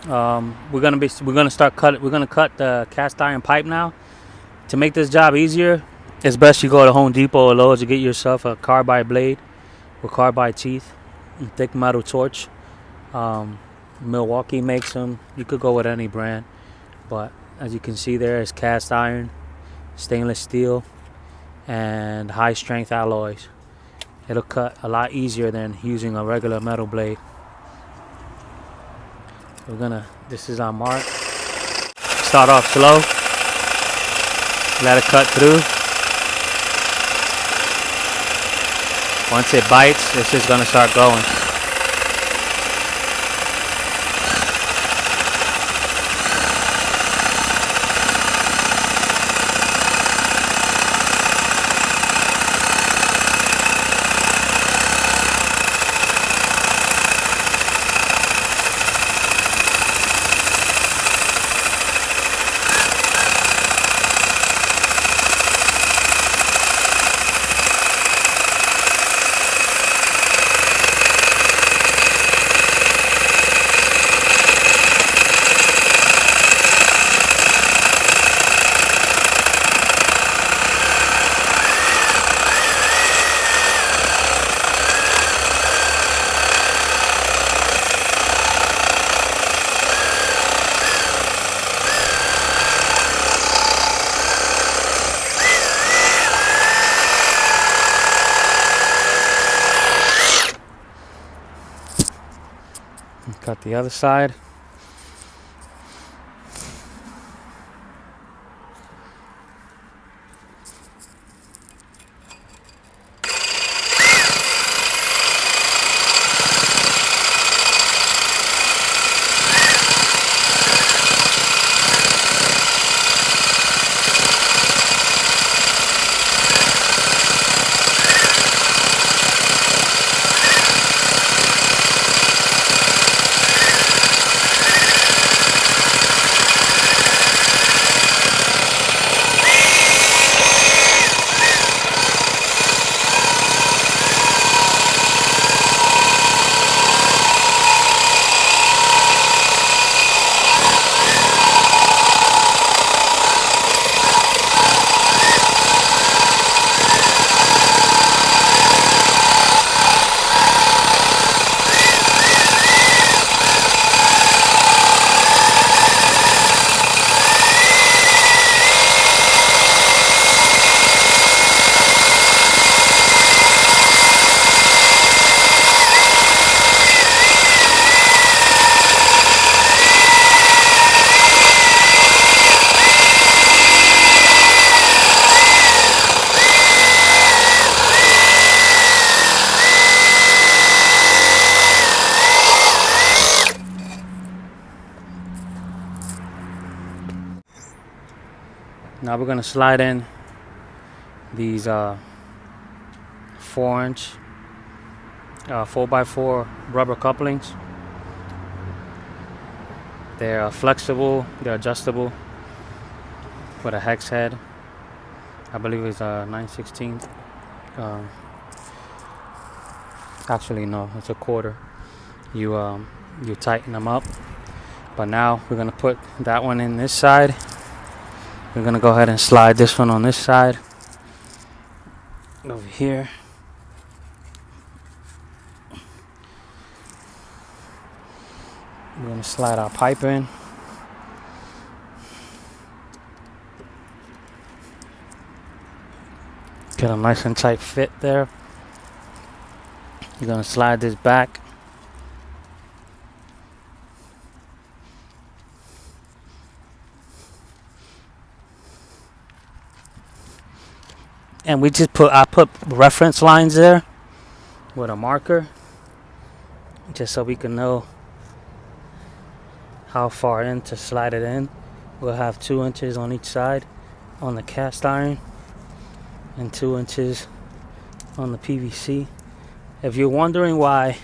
We're gonna cut the cast iron pipe now. To make this job easier, it's best you go to Home Depot or Lowe's to get yourself a carbide blade with carbide teeth and thick metal torch. Um, Milwaukee makes them. You could go with any brand, but as you can see there, it's cast iron, stainless steel, and high strength alloys. It'll cut a lot easier than using a regular metal blade. This is our mark. Start off slow. Let it cut through. Once it bites, it's just gonna start going. Cut the other side. Now we're gonna slide in these 4-inch 4x4 rubber couplings. They're flexible, they're adjustable with a hex head. I believe it's 9/16. Actually, no, it's a quarter. You tighten them up. But now we're gonna put that one in this side. We're gonna go ahead and slide this one on this side over here. We're gonna slide our pipe in. Get a nice and tight fit there. You're gonna slide this back. And I put reference lines there with a marker just so we can know how far in to slide it in. We'll have 2 inches on each side on the cast iron and 2 inches on the PVC. If you're wondering why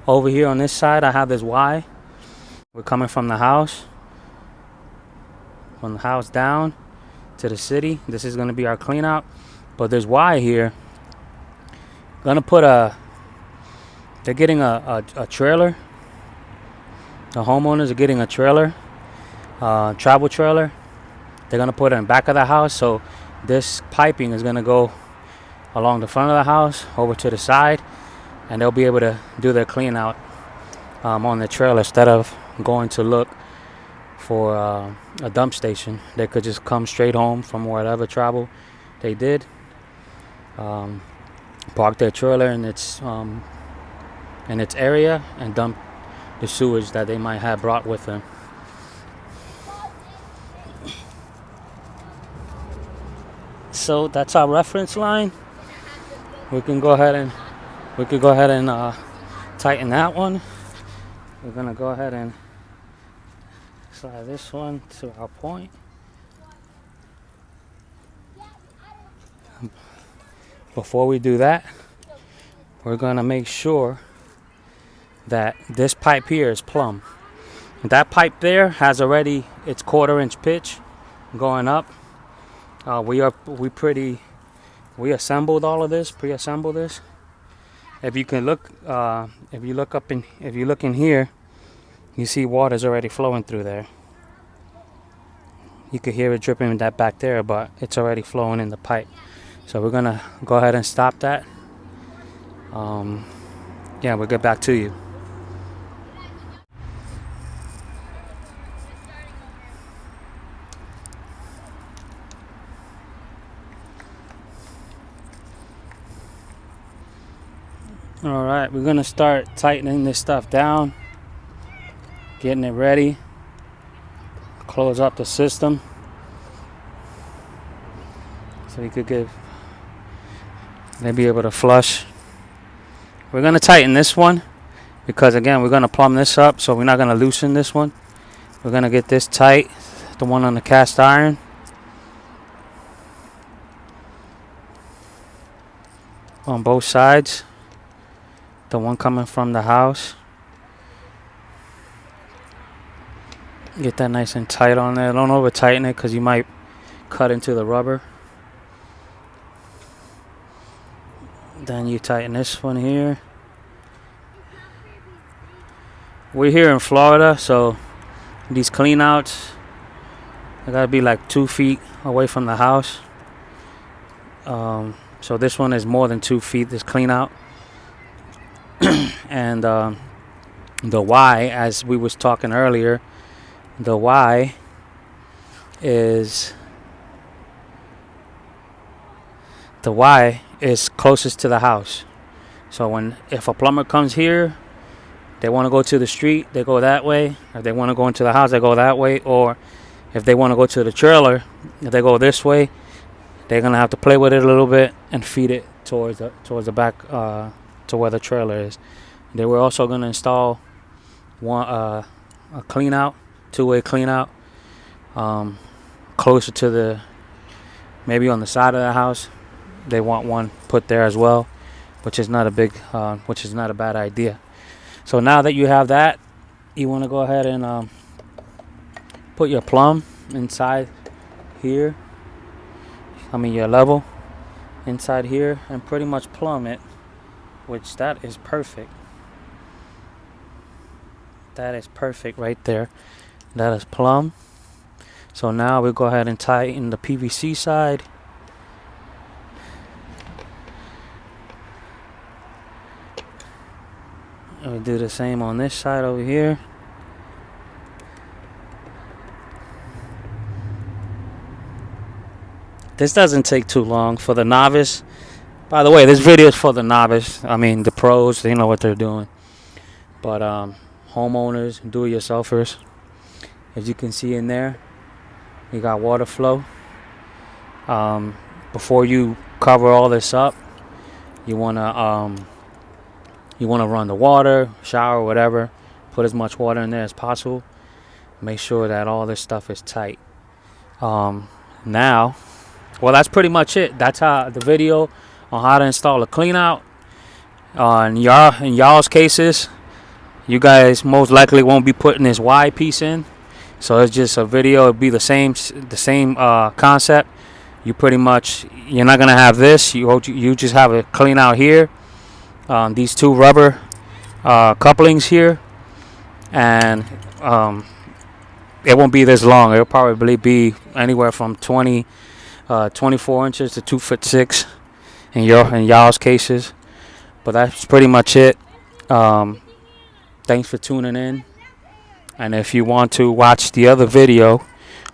over here on this side I have this Y, we're coming from the house down to the city. This is going to be our clean out. But there's Y here. Gonna put they're getting a trailer The homeowners are getting a trailer, travel trailer. They're gonna put it in the back of the house, so this piping is gonna go along the front of the house over to the side, and they'll be able to do their clean out on the trailer instead of going to look for a dump station. They could just come straight home from whatever travel they did, park their trailer in its area, and dump the sewage that they might have brought with them. So that's our reference line. We can go ahead and tighten that one. We're gonna go ahead and slide this one to our point. Before we do that, we're gonna make sure that this pipe here is plumb. That pipe there has already its 1/4-inch pitch going up. We assembled all of this, pre-assembled this. If you look in here, you see water's already flowing through there. You could hear it dripping that back there, but it's already flowing in the pipe. So we're gonna go ahead and stop that. Yeah, we'll get back to you. All right, we're gonna start tightening this stuff down, getting it ready, close up the system so you could be able to flush. We're gonna tighten this one because again we're gonna plumb this up, so we're not gonna loosen this one. We're gonna get this tight, the one on the cast iron. On both sides. The one coming from the house. Get that nice and tight on there. Don't over tighten it because you might cut into the rubber. Then you tighten this one here. We're here in Florida, so these clean outs, they gotta be like 2 feet away from the house. So this one is more than 2 feet, this clean out. And the Y, as we was talking earlier, the Y is closest to the house. So if a plumber comes here, they want to go to the street, they go that way. If they want to go into the house, they go that way. Or if they want to go to the trailer, if they go this way, they're gonna have to play with it a little bit and feed it towards the back, to where the trailer is. They were also going to install a clean out, 2-way clean out, closer to maybe on the side of the house. They want one put there as well, which is not a bad idea. So now that you have that, you want to go ahead and put your plumb inside here. Your level inside here, and pretty much plumb it, which that is perfect. That is perfect right there. That is plumb. So now we'll go ahead and tighten the PVC side. And we do the same on this side over here. This doesn't take too long for the novice. By the way, this video is for the novice. The pros, they know what they're doing. But homeowners, do-it-yourselfers, as you can see in there, you got water flow. Before you cover all this up, you wanna run the water, shower, whatever. Put as much water in there as possible. Make sure that all this stuff is tight. Now, well, that's pretty much it. That's how the video on how to install a clean out. In y'all's cases, you guys most likely won't be putting this Y piece in, so it's just a video. It'll be the same concept. You're not gonna have this. You just have a clean out here. These two rubber couplings here, and it won't be this long. It'll probably be anywhere from 24 inches to 2'6" in y'all's cases. But that's pretty much it. Thanks for tuning in. And if you want to watch the other video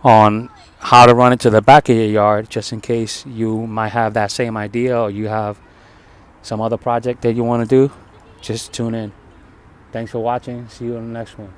on how to run it to the back of your yard, just in case you might have that same idea or you have some other project that you want to do, just tune in. Thanks for watching. See you on the next one.